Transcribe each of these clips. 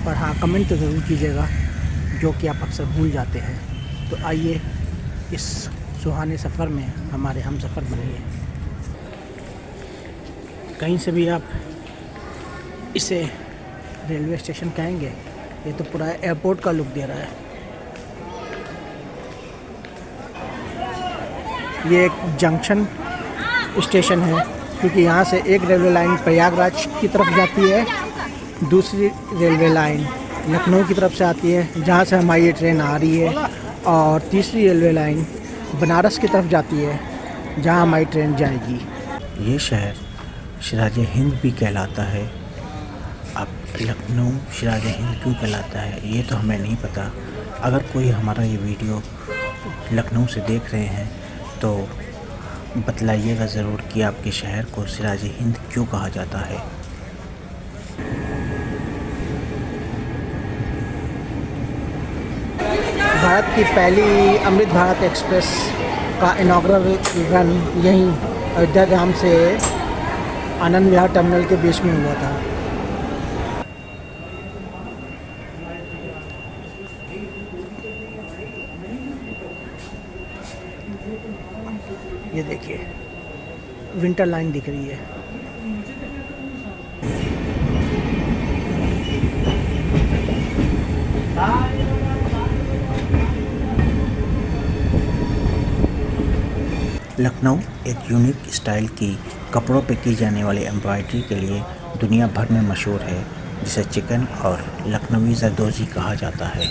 पर हाँ, कमेंट तो ज़रूर कीजिएगा, जो कि आप अक्सर भूल जाते हैं। तो आइए इस सुहाने सफ़र में हमारे हम सफ़र बनिए। कहीं से भी आप इसे रेलवे स्टेशन कहेंगे, ये तो पूरा एयरपोर्ट का लुक दे रहा है। ये एक जंक्शन स्टेशन है, क्योंकि यहाँ से एक रेलवे लाइन प्रयागराज की तरफ जाती है, दूसरी रेलवे लाइन लखनऊ की तरफ से आती है, जहाँ से हमारी ये ट्रेन आ रही है, और तीसरी रेलवे लाइन बनारस की तरफ जाती है, जहाँ हमारी ट्रेन जाएगी। ये शहर सिराज हिंद भी कहलाता है। अब लखनऊ सिराज हिंद क्यों कहलाता है ये तो हमें नहीं पता। अगर कोई हमारा ये वीडियो लखनऊ से देख रहे हैं तो बतलाइएगा ज़रूर कि आपके शहर को सिराज हिंद क्यों कहा जाता है। भारत की पहली अमृत भारत एक्सप्रेस का इनॉग्रल रन यहीं अयोध्या धाम से आनंद विहार टर्मिनल के बीच में हुआ था। ये देखिए, विंटर लाइन दिख रही है। लखनऊ एक यूनिक स्टाइल की कपड़ों पे की जाने वाली एम्ब्रॉयडरी के लिए दुनिया भर में मशहूर है, जिसे चिकन और लखनवी जरदोजी कहा जाता है।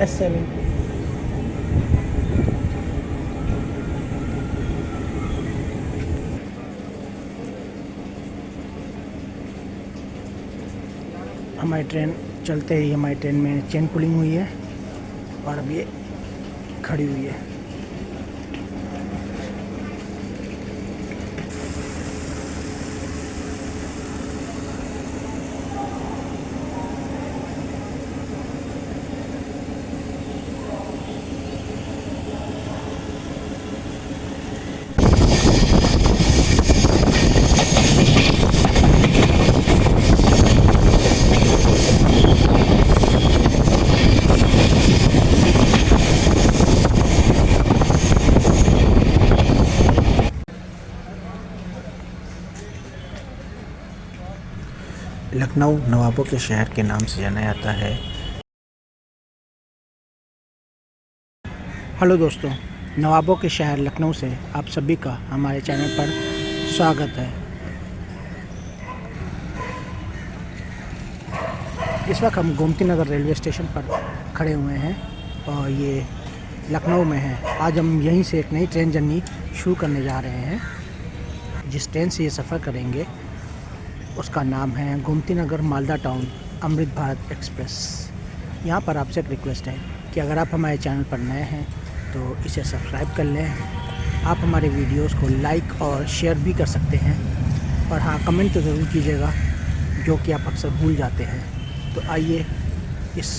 S7 हमारी ट्रेन चलते ही हमारी ट्रेन में चेन पुलिंग हुई है और अब ये खड़ी हुई है। लखनऊ नवाबों के शहर के नाम से जाना जाता है। हेलो दोस्तों, नवाबों के शहर लखनऊ से आप सभी का हमारे चैनल पर स्वागत है। इस वक्त हम गोमती नगर रेलवे स्टेशन पर खड़े हुए हैं और ये लखनऊ में है। आज हम यहीं से एक नई ट्रेन जर्नी शुरू करने जा रहे हैं। जिस ट्रेन से ये सफ़र करेंगे उसका नाम है गोमती नगर मालदा टाउन अमृत भारत एक्सप्रेस। यहाँ पर आपसे एक रिक्वेस्ट है कि अगर आप हमारे चैनल पर नए हैं तो इसे सब्सक्राइब कर लें। आप हमारे वीडियोस को लाइक और शेयर भी कर सकते हैं, और हाँ, कमेंट तो ज़रूर कीजिएगा, जो कि आप अक्सर भूल जाते हैं। तो आइए इस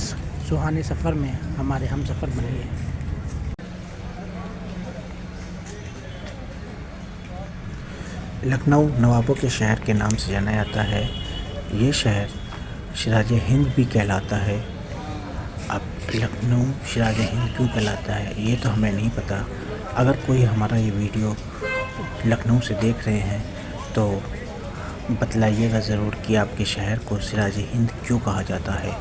सुहाने सफ़र में हमारे हम सफ़र बनिए। लखनऊ नवाबों के शहर के नाम से जाना जाता है। ये शहर सिराज हिंद भी कहलाता है। अब लखनऊ सिराज हिंद क्यों कहलाता है ये तो हमें नहीं पता। अगर कोई हमारा ये वीडियो लखनऊ से देख रहे हैं तो बतलाइएगा ज़रूर कि आपके शहर को सिराज हिंद क्यों कहा जाता है।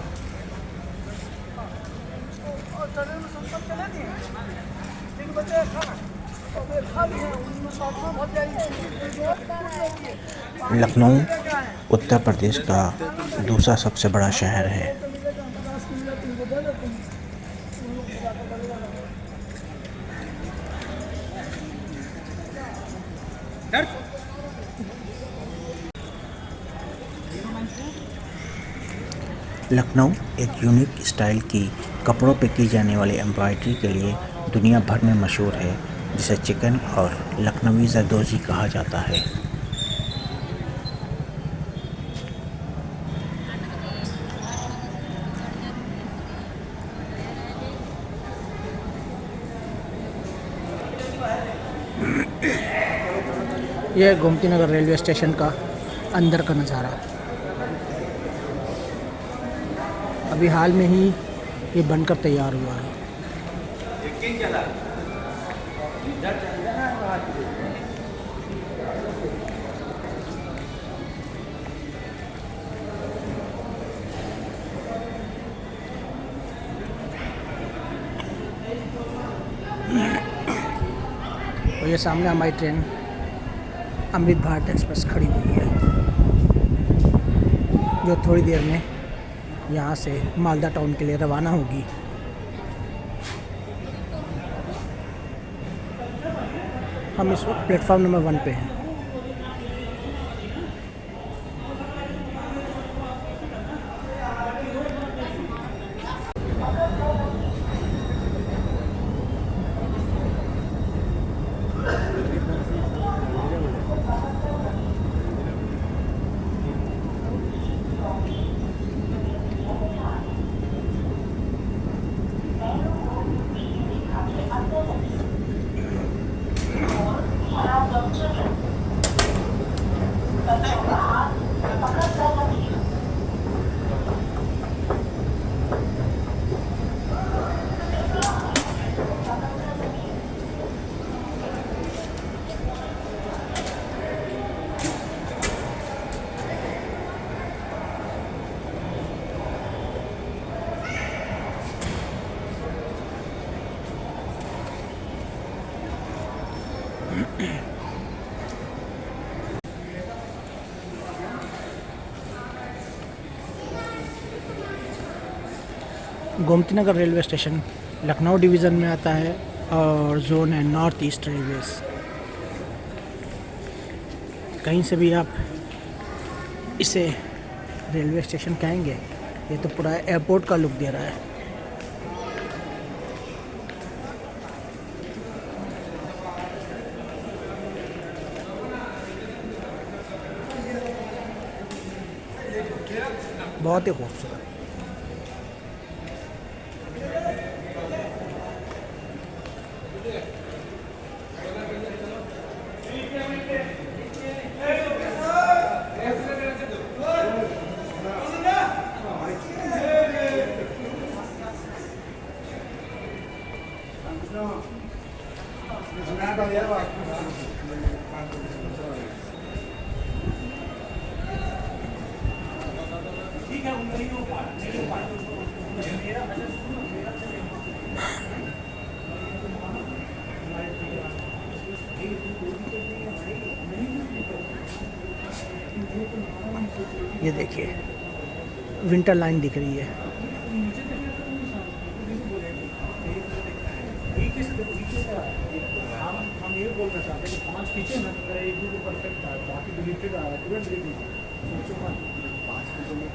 लखनऊ उत्तर प्रदेश का दूसरा सबसे बड़ा शहर है। लखनऊ एक यूनिक स्टाइल की कपड़ों पे की जाने वाली एम्ब्रॉयडरी के लिए दुनिया भर में मशहूर है, जिसे चिकन और लखनवी जरदोजी कहा जाता है। यह गोमती नगर रेलवे स्टेशन का अंदर का नज़ारा। अभी हाल में ही ये बनकर तैयार हुआ है। और ये सामने हमारी ट्रेन अमृत भारत एक्सप्रेस खड़ी हुई है, जो थोड़ी देर में यहाँ से मालदा टाउन के लिए रवाना होगी। हम इस वक्त प्लेटफॉर्म नंबर 1 पे हैं। Gomti Nagar railway station Lucknow division में आता है और जोन है नॉर्थ ईस्ट रेलवेज़। कहीं से भी आप इसे रेलवे स्टेशन कहेंगे, ये तो पूरा एयरपोर्ट का लुक दे रहा है। बहुत ही खूबसूरत। ये देखिए विंटर लाइन दिख रही है। हम ये बोलना चाहते हैं कि 5 पीछे ना एक दो परफेक्ट है, बाकी डिलीटेड आ रहा है तुरंत डिलीट सोचो मत 5 पीछे में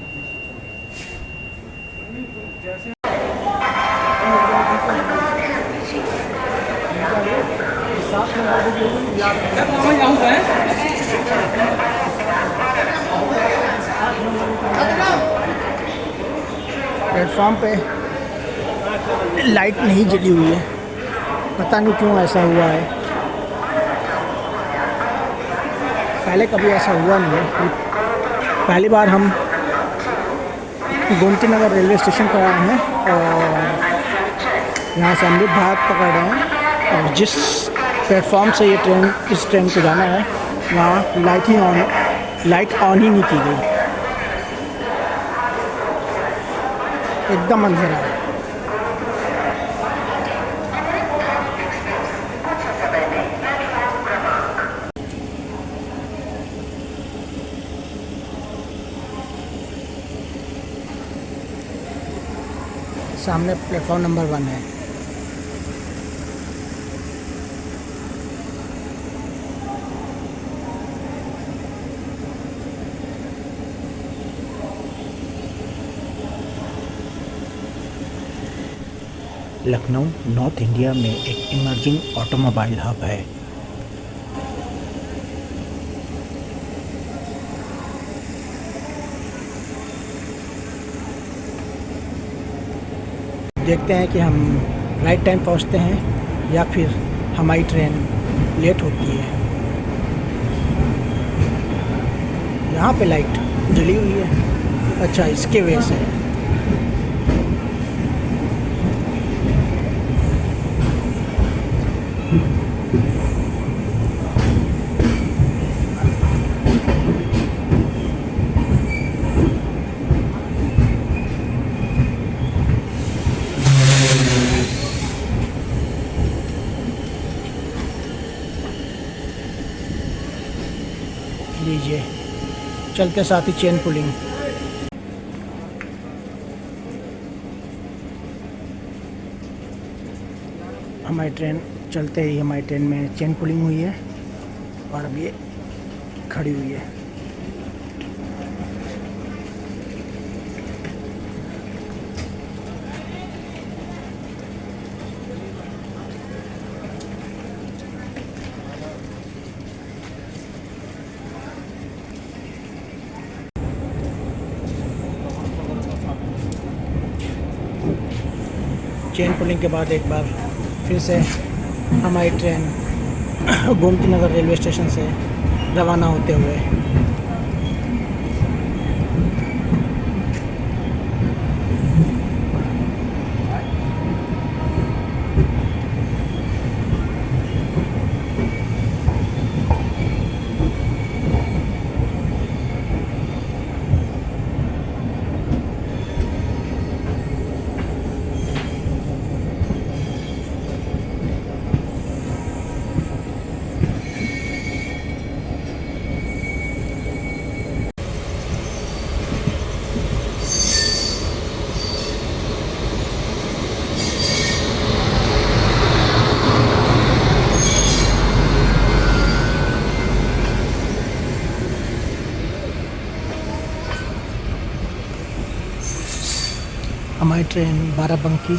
जैसे साथ में प्लेटफॉर्म पे लाइट नहीं जली हुई है, पता नहीं क्यों ऐसा हुआ है। पहले कभी ऐसा हुआ नहीं है। पहली बार हम गोमती नगर रेलवे स्टेशन पर आए हैं और यहाँ से अमृत भारत पकड़ रहे हैं और जिस प्लेटफॉर्म से ये ट्रेन इस ट्रेन को जाना है वहाँ लाइट ऑन ही नहीं की गई, एकदम अंधेरा है। सामने प्लेटफॉर्म नंबर 1 है। लखनऊ नॉर्थ इंडिया में एक इमर्जिंग ऑटोमोबाइल हब है। देखते हैं कि हम राइट टाइम पहुंचते हैं या फिर हमारी ट्रेन लेट होती है। यहाँ पे लाइट जली हुई है, अच्छा इसके वजह से। लीजिए, चलते साथ ही चेन पुलिंग। हमारी ट्रेन चलते ही हमारी ट्रेन में चेन पुलिंग हुई है और अब ये खड़ी हुई है। चेन पुलिंग के बाद एक बार फिर से हमारी train Gomti Nagar railway station से रवाना होते हुए हमारी ट्रेन बाराबंकी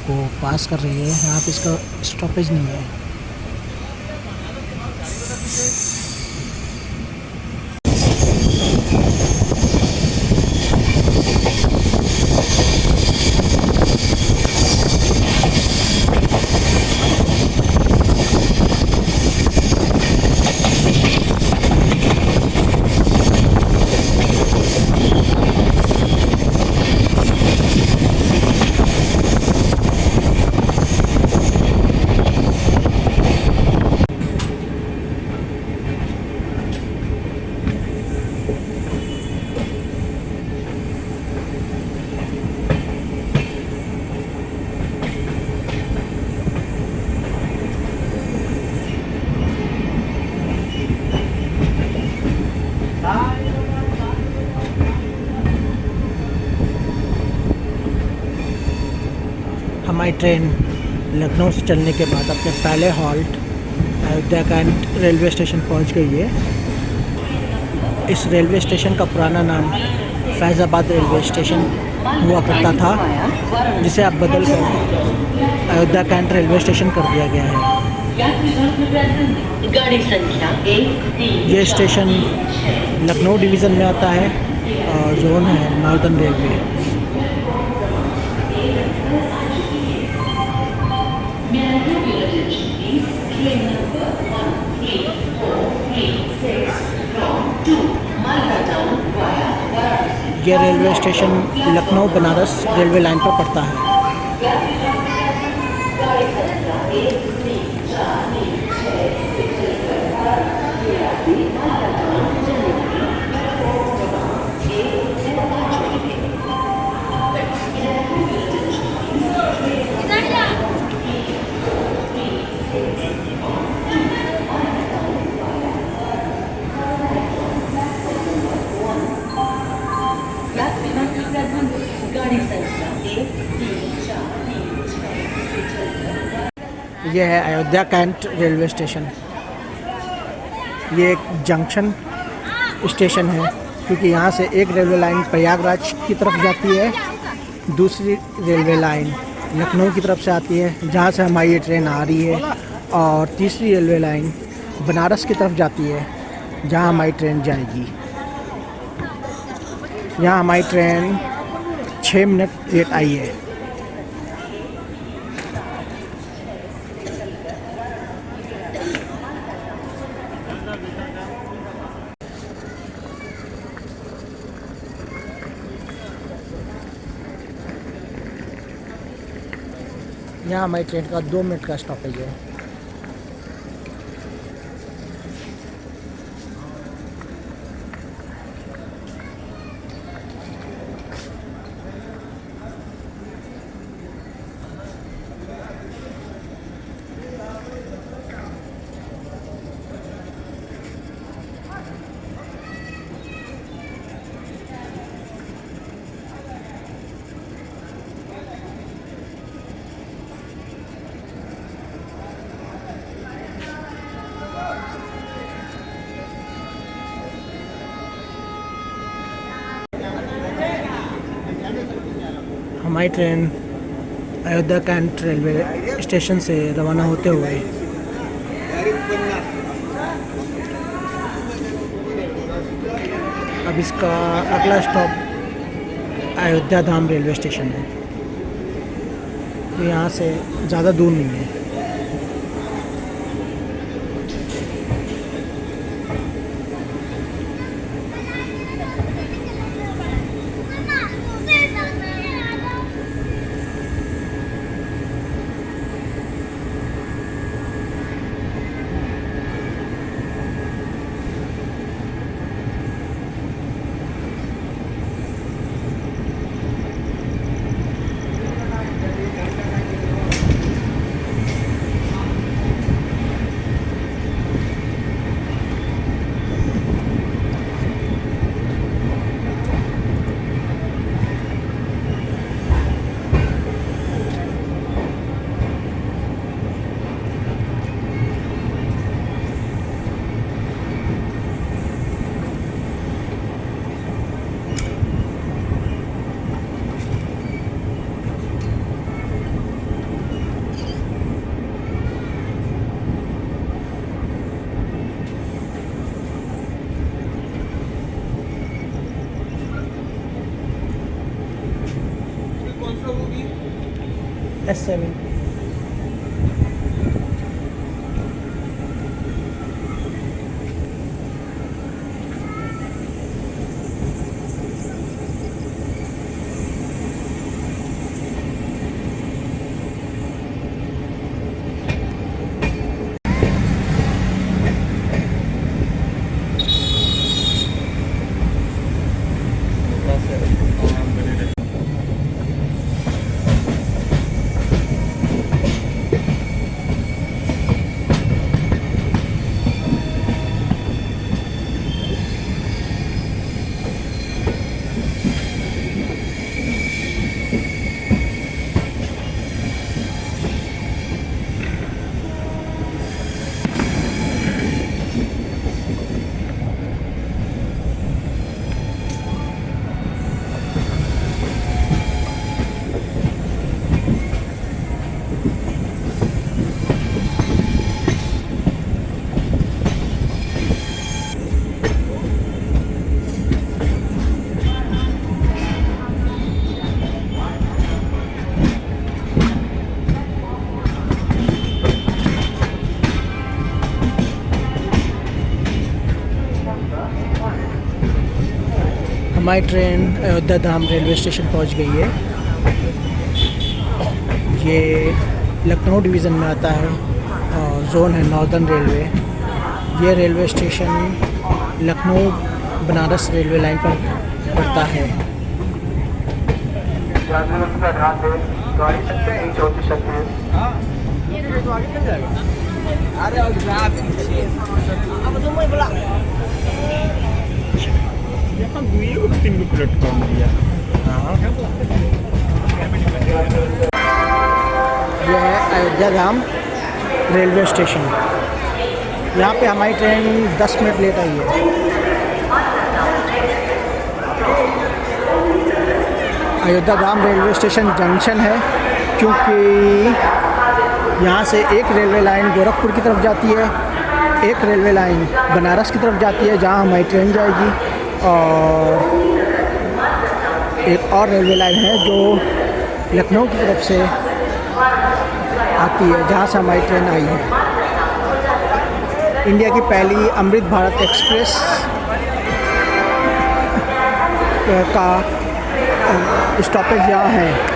को पास कर रही है। यहाँ पे इसका स्टॉपेज नहीं है। हमारी ट्रेन लखनऊ से चलने के बाद अपने पहले halt Ayodhya Cantt railway station पहुंच गई है। इस रेलवे स्टेशन का पुराना नाम फैज़ाबाद रेलवे स्टेशन हुआ करता था, जिसे अब बदल कर अयोध्या कैंट रेलवे स्टेशन कर दिया गया है। ये स्टेशन लखनऊ डिवीज़न में आता है और जोन है नॉर्दर्न रेलवे। ये railway station Lucknow Banaras railway line पर पड़ता है। ये है अयोध्या कैंट रेलवे स्टेशन। ये एक जंक्शन स्टेशन है क्योंकि यहाँ से एक रेलवे लाइन प्रयागराज की तरफ जाती है, दूसरी रेलवे लाइन लखनऊ की तरफ से आती है, जहाँ से हमारी ये ट्रेन आ रही है। और तीसरी रेलवे लाइन बनारस की तरफ जाती है, जहाँ हमारी ट्रेन जाएगी। यहाँ हमारी ट्रेन 6 मिनट लेट आई है। यहाँ हमारी ट्रेन का 2 मिनट का स्टॉपेज है। हमारी train Ayodhya Cantt railway station से रवाना होते हुए अब इसका अगला stop Ayodhya Dham railway station है। तो यहाँ से ज़्यादा दूर नहीं है। S7 हमारी train Ayodhya Dham railway station पहुंच गई है। ये लखनऊ डिवीज़न में आता है और जोन है नॉर्दर्न रेलवे। ये railway station Lucknow Banaras railway line पर पड़ता है। प्लेटफॉर्म दिया। यह है अयोध्या धाम रेलवे स्टेशन। यहाँ पे हमारी ट्रेन 10 मिनट लेट आई है। Ayodhya Dham railway station junction है क्योंकि यहाँ से एक रेलवे लाइन गोरखपुर की तरफ जाती है, एक रेलवे लाइन बनारस की तरफ जाती है जहाँ हमारी ट्रेन जाएगी, और एक और रेलवे लाइन है जो लखनऊ की तरफ से आती है जहाँ से हमारी ट्रेन आई है। इंडिया की पहली अमृत भारत एक्सप्रेस का स्टॉपेज यहाँ है।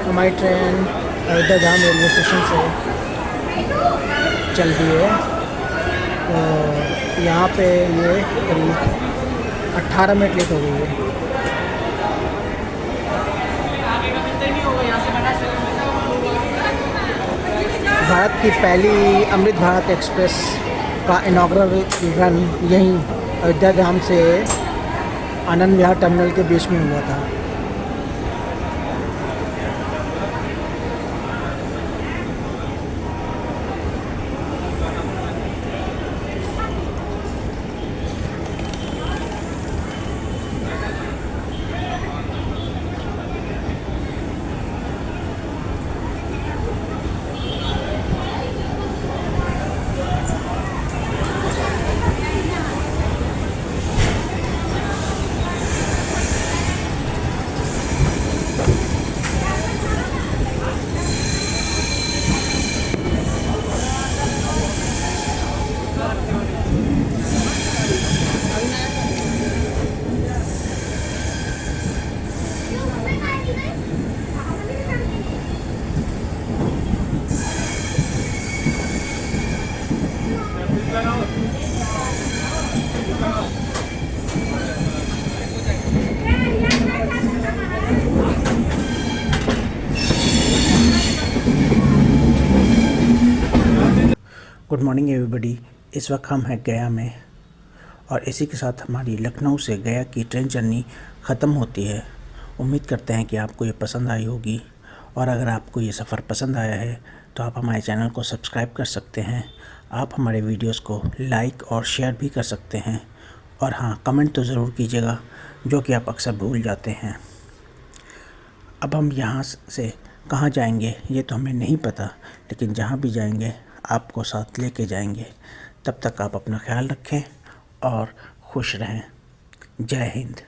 हमारी train Ayodhya Dham railway station से चल रही है, तो यहाँ पे ये करीब 18 मिनट लेट हो गई है। भारत की पहली अमृत भारत एक्सप्रेस का इनॉग्रल रन यहीं अयोध्या धाम से आनंद विहार टर्मिनल के बीच में हुआ था। Good morning everybody. इस वक्त हम हैं गया में, और इसी के साथ हमारी लखनऊ से गया की ट्रेन जर्नी ख़त्म होती है। उम्मीद करते हैं कि आपको ये पसंद आई होगी, और अगर आपको ये सफ़र पसंद आया है तो आप हमारे चैनल को सब्सक्राइब कर सकते हैं। आप हमारे वीडियोस को लाइक और शेयर भी कर सकते हैं, और हाँ, कमेंट तो ज़रूर कीजिएगा, जो कि आप अक्सर भूल जाते हैं। अब हम यहाँ से कहाँ जाएंगे ये तो हमें नहीं पता, लेकिन जहाँ भी जाएंगे आपको साथ लेके जाएंगे। तब तक आप अपना ख्याल रखें और खुश रहें। जय हिंद।